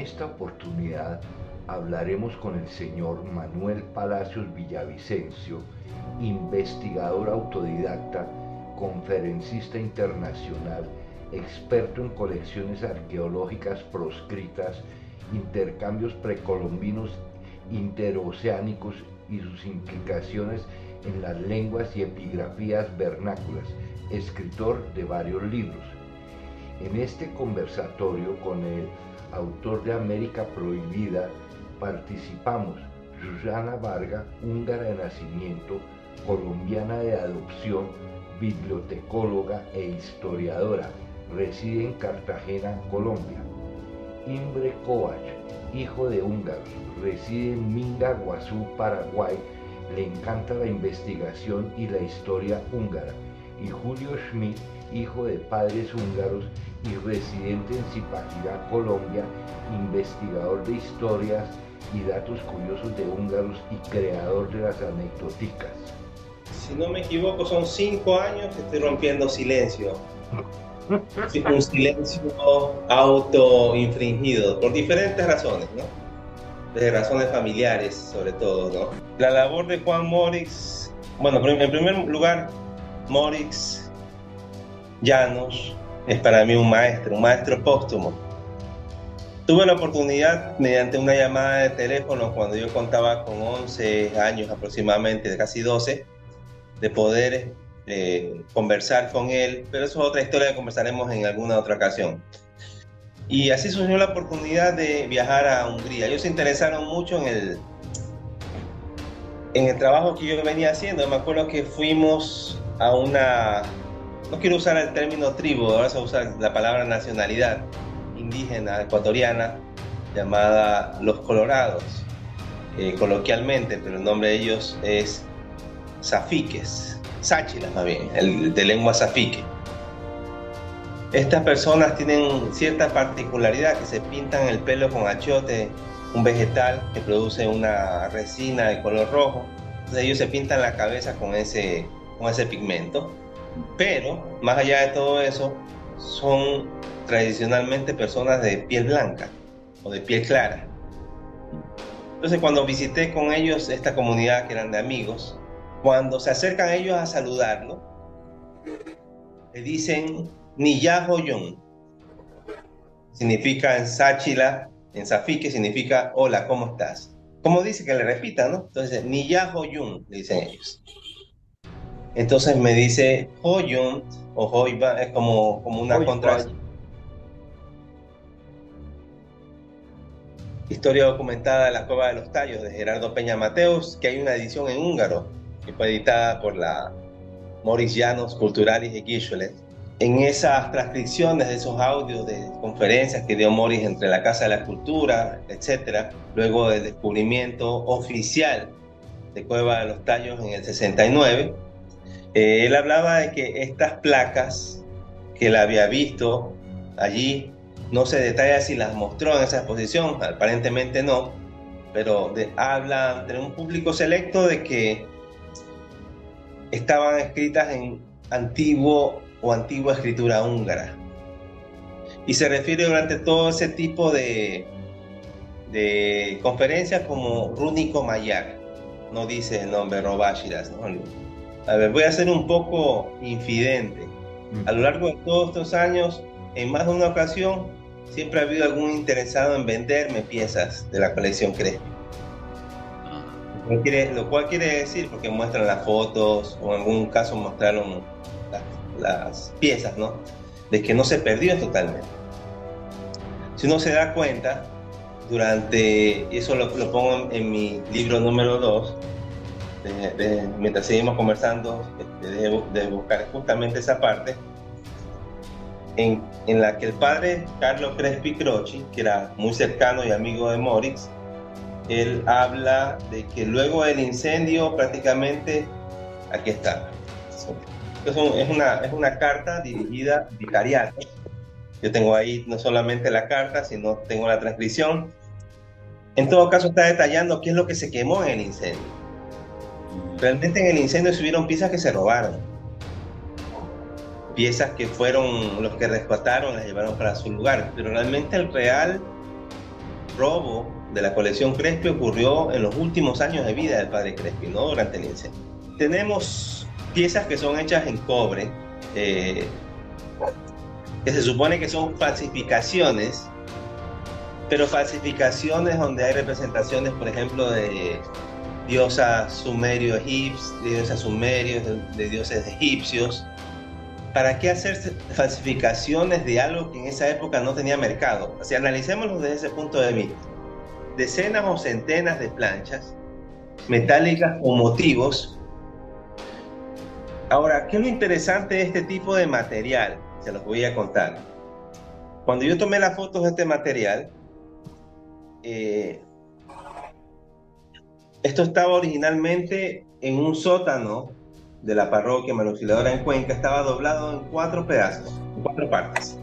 esta oportunidad hablaremos con el señor Manuel Palacios Villavicencio, investigador autodidacta, conferencista internacional, experto en colecciones arqueológicas proscritas, intercambios precolombinos interoceánicos y sus implicaciones en las lenguas y epigrafías vernáculas, escritor de varios libros. En este conversatorio con el autor de América Prohibida participamos Susana Varga, húngara de nacimiento, colombiana de adopción, bibliotecóloga e historiadora, reside en Cartagena, Colombia. Imre Kovács, hijo de húngaros, reside en Minga, Guazú, Paraguay, le encanta la investigación y la historia húngara. Y Julio Schmidt, hijo de padres húngaros y residente en Zipaquirá, Colombia, investigador de historias y datos curiosos de húngaros y creador de las anecdoticas. Si no me equivoco, son 5 años que estoy rompiendo silencio. Un silencio autoinfringido, por diferentes razones, ¿no? De razones familiares, sobre todo, ¿no? La labor de Juan Moritz, bueno, en primer lugar, Moritz János es para mí un maestro póstumo. Tuve la oportunidad, mediante una llamada de teléfono, cuando yo contaba con 11 años aproximadamente, casi 12, de poder conversar con él, pero eso es otra historia que conversaremos en alguna otra ocasión. Y así surgió la oportunidad de viajar a Hungría. Ellos se interesaron mucho en el trabajo que yo venía haciendo. Me acuerdo que fuimos a una, no quiero usar el término tribu, ahora se usa la palabra nacionalidad indígena ecuatoriana llamada Los Colorados, coloquialmente, pero el nombre de ellos es Safiques, Sáchilas más bien, de lengua safique. Estas personas tienen cierta particularidad, que se pintan el pelo con achiote, un vegetal que produce una resina de color rojo. Entonces ellos se pintan la cabeza con ese pigmento. Pero, más allá de todo eso, son tradicionalmente personas de piel blanca o de piel clara. Entonces, cuando visité con ellos esta comunidad que eran de amigos, cuando se acercan ellos a saludarlo, le dicen Niyahoyon. Significa en Sáchila, en Safique, significa hola, ¿cómo estás? Como dice que le repita, ¿no? Entonces, Niyahoyon, le dicen ellos. Entonces me dice Hoyun o Hoiba, es como una contracción. Historia documentada de la Cueva de los Tallos de Gerardo Peña Mateos, que hay una edición en húngaro que fue editada por la Moritz János Kulturális Egyesület. En esas transcripciones de esos audios de conferencias que dio Moritz entre la Casa de la Cultura, etc., luego del descubrimiento oficial de Cueva de los Tallos en el 69, él hablaba de que estas placas que él había visto allí, no se detalla si las mostró en esa exposición, aparentemente no, pero habla ante un público selecto de que estaban escritas en antigua escritura húngara. Y se refiere durante todo ese tipo de conferencias como rúnico mayar, no dice el nombre Robáshiras, ¿no? A ver, voy a ser un poco infidente. A lo largo de todos estos años, en más de una ocasión, siempre ha habido algún interesado en venderme piezas de la colección Crespi. Lo cual quiere decir, porque muestran las fotos, o en algún caso mostraron las piezas, ¿no? De que no se perdió totalmente. Si uno se da cuenta, y eso lo pongo en mi libro número 2, mientras seguimos conversando, de buscar justamente esa parte en la que el padre Carlo Crespi Croci, que era muy cercano y amigo de Moritz, él habla de que luego del incendio prácticamente, aquí está, es una carta dirigida al vicariato. Yo tengo ahí no solamente la carta, sino tengo la transcripción. En todo caso está detallando qué es lo que se quemó en el incendio. Realmente en el incendio se hubieron piezas que se robaron, piezas que fueron los que rescataron, las llevaron para su lugar, pero realmente el real robo de la colección Crespi ocurrió en los últimos años de vida del padre Crespi, no durante el incendio. Tenemos piezas que son hechas en cobre, que se supone que son falsificaciones, pero falsificaciones donde hay representaciones, por ejemplo, de diosas sumerio-egipcios, de dioses sumerios, de dioses egipcios. ¿Para qué hacer falsificaciones de algo que en esa época no tenía mercado? O sea, analicémoslo desde ese punto de vista. Decenas o centenas de planchas metálicas con motivos. Ahora, ¿qué es lo interesante de este tipo de material? Se los voy a contar. Cuando yo tomé las fotos de este material, esto estaba originalmente en un sótano de la parroquia María Auxiliadora en Cuenca. Estaba doblado en 4 pedazos, en 4 partes.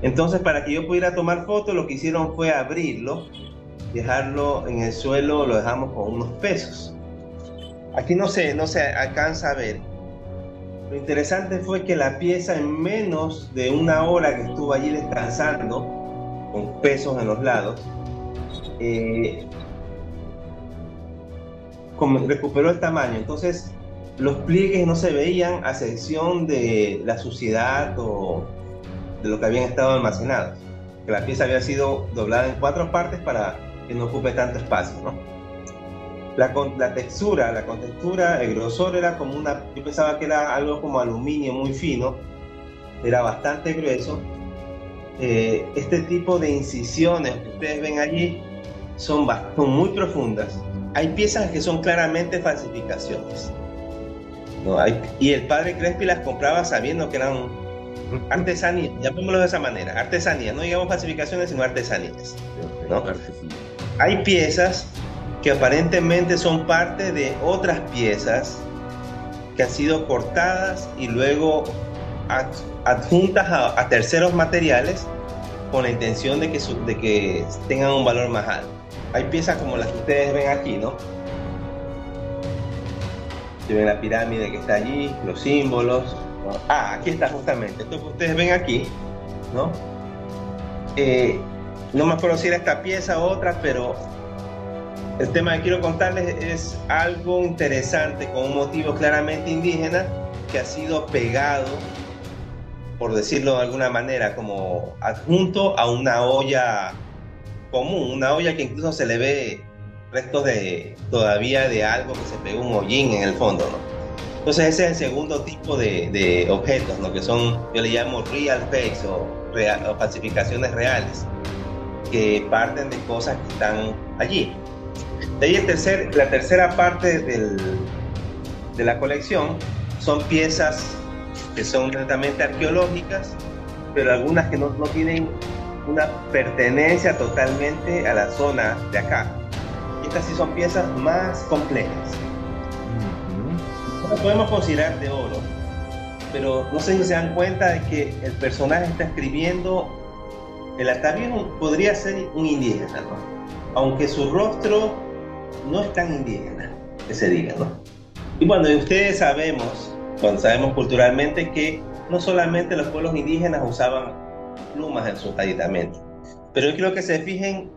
Entonces, para que yo pudiera tomar fotos, lo que hicieron fue abrirlo, dejarlo en el suelo, lo dejamos con unos pesos. Aquí no se alcanza a ver. Lo interesante fue que la pieza, en menos de una hora que estuvo allí descansando, con pesos en los lados, recuperó el tamaño. Entonces los pliegues no se veían, a excepción de la suciedad o de lo que habían estado almacenados, que la pieza había sido doblada en 4 partes para que no ocupe tanto espacio, ¿no? La textura, la contextura, el grosor era como yo pensaba que era algo como aluminio muy fino, era bastante grueso. Este tipo de incisiones que ustedes ven allí son muy profundas. Hay piezas que son claramente falsificaciones, ¿no? Y el padre Crespi las compraba sabiendo que eran artesanías, llamémoslo de esa manera, artesanías, no digamos falsificaciones, sino artesanías, ¿no? Hay piezas que aparentemente son parte de otras piezas que han sido cortadas y luego adjuntas a terceros materiales con la intención de que tengan un valor más alto. Hay piezas como las que ustedes ven aquí, ¿no? Se ven la pirámide que está allí, los símbolos, ¿no? Aquí está justamente, esto que ustedes ven aquí, ¿no? No me acuerdo si era esta pieza o otra, pero el tema que quiero contarles es algo interesante con un motivo claramente indígena que ha sido pegado, por decirlo de alguna manera, como adjunto a una olla común, una olla que incluso se le ve restos todavía de algo que se pegó, un hollín en el fondo, ¿no? Entonces ese es el segundo tipo de objetos, ¿no? Que son, yo le llamo real fakes o falsificaciones reales, que parten de cosas que están allí. De ahí la tercera parte de la colección son piezas que son netamente arqueológicas, pero algunas que no tienen una pertenencia totalmente a la zona de acá. Estas sí son piezas más complejas. No las podemos considerar de oro, pero no sé si se dan cuenta de que el personaje está escribiendo, el atavío podría ser un indígena, ¿no? Aunque su rostro no es tan indígena, que se diga, ¿no? Y bueno, ustedes sabemos culturalmente que no solamente los pueblos indígenas usaban plumas en sus aditamentos, pero yo quiero que se fijen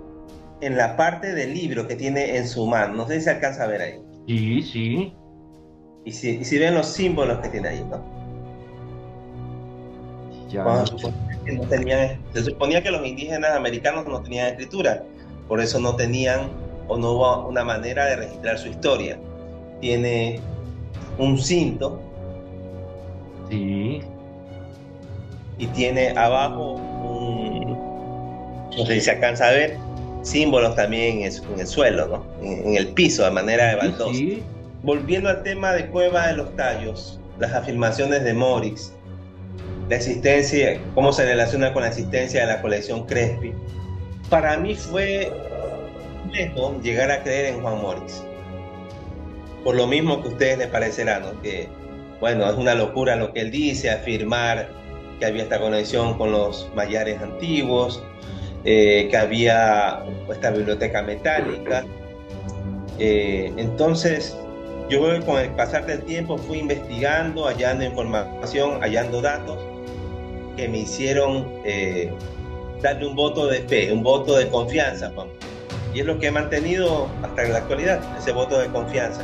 en la parte del libro que tiene en su mano. No sé si se alcanza a ver ahí. Sí, sí. Y si ven los símbolos que tiene ahí, ¿no? Ya. Se suponía que los indígenas americanos no tenían escritura, por eso no tenían o no hubo una manera de registrar su historia. Tiene un cinto. Sí. Y tiene abajo no sé si se alcanza a ver, símbolos también en el suelo, ¿no? En el piso, a manera de baldosa. Sí. Volviendo al tema de Cueva de los Tallos, las afirmaciones de Morix, la existencia, cómo se relaciona con la existencia de la colección Crespi, para mí fue lejos llegar a creer en Juan Morix. Por lo mismo que a ustedes les parecerá, ¿no? Que, bueno, es una locura lo que él dice, afirmar que había esta conexión con los mayares antiguos, que había esta biblioteca metálica. Entonces, yo con el pasar del tiempo fui investigando, hallando información, hallando datos que me hicieron darle un voto de fe, un voto de confianza, Juan. Y es lo que he mantenido hasta la actualidad, ese voto de confianza.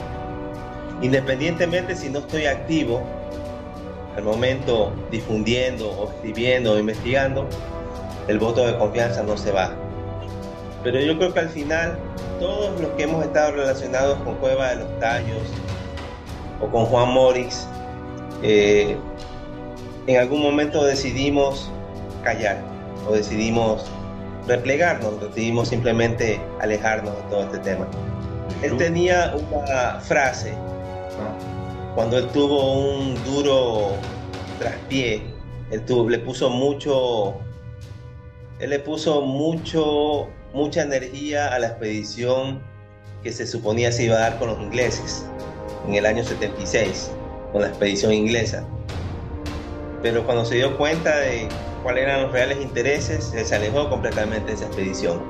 Independientemente si no estoy activo al momento difundiendo o escribiendo o investigando, el voto de confianza no se va. Pero yo creo que al final todos los que hemos estado relacionados con Cueva de los Tallos o con Juan Morix, en algún momento decidimos callar o decidimos replegarnos, decidimos simplemente alejarnos de todo este tema. Él tenía una frase cuando él tuvo un duro traspié. Él le puso mucha energía a la expedición que se suponía se iba a dar con los ingleses en el año 76, con la expedición inglesa. Pero cuando se dio cuenta de cuáles eran los reales intereses, él se alejó completamente de esa expedición.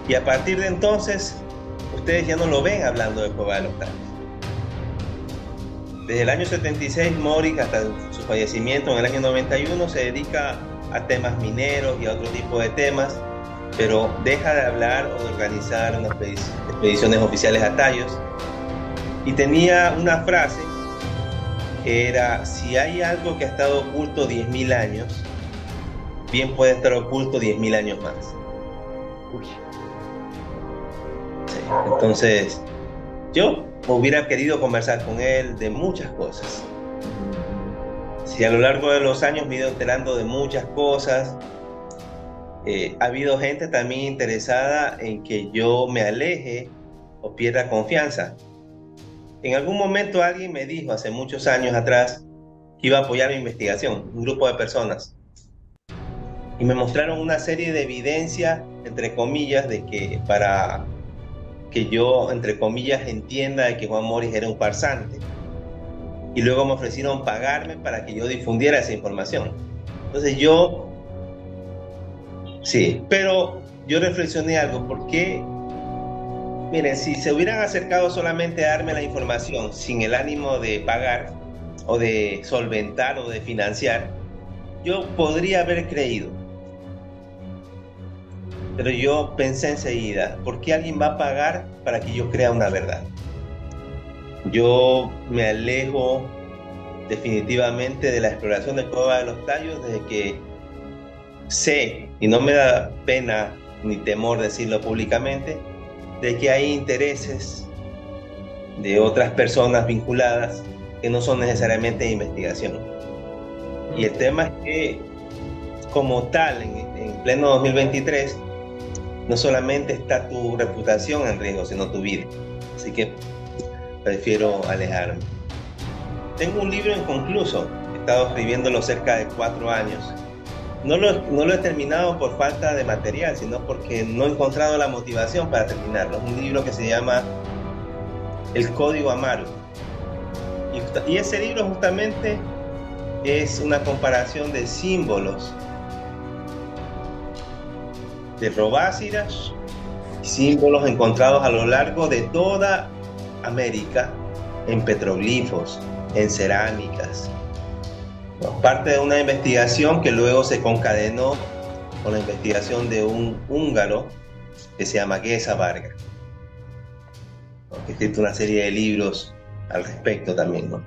Y a partir de entonces, ustedes ya no lo ven hablando de Cueva de los Tallos. Desde el año 76, Morix, hasta su fallecimiento en el año 91, se dedica a temas mineros y a otro tipo de temas, pero deja de hablar o de organizar unas expediciones oficiales a Tallos. Y tenía una frase que era: si hay algo que ha estado oculto 10.000 años, bien puede estar oculto 10.000 años más. Sí. Entonces, yo hubiera querido conversar con él de muchas cosas. Si a lo largo de los años me he ido enterando de muchas cosas, ha habido gente también interesada en que yo me aleje o pierda confianza. En algún momento alguien me dijo hace muchos años atrás que iba a apoyar mi investigación, un grupo de personas, y me mostraron una serie de evidencia, entre comillas, de que para que yo, entre comillas, entienda de que Juan Morix era un farsante. Y luego me ofrecieron pagarme para que yo difundiera esa información. Entonces sí, pero yo reflexioné algo. ¿Por qué? Miren, si se hubieran acercado solamente a darme la información sin el ánimo de pagar o de solventar o de financiar, yo podría haber creído. Pero yo pensé enseguida, ¿por qué alguien va a pagar para que yo crea una verdad? Yo me alejo definitivamente de la exploración de Cueva de los Tallos desde que sé, y no me da pena ni temor decirlo públicamente, de que hay intereses de otras personas vinculadas que no son necesariamente de investigación. Y el tema es que, como tal, en pleno 2023, no solamente está tu reputación en riesgo, sino tu vida. Así que prefiero alejarme. Tengo un libro inconcluso, he estado escribiéndolo cerca de 4 años. No lo he terminado por falta de material, sino porque no he encontrado la motivación para terminarlo. Es un libro que se llama El Código Amaru. Y ese libro justamente es una comparación de símbolos de robácidas, símbolos encontrados a lo largo de toda América, en petroglifos, en cerámicas. Parte de una investigación que luego se concadenó con la investigación de un húngaro que se llama Géza Varga, que ha escrito una serie de libros al respecto también, ¿no?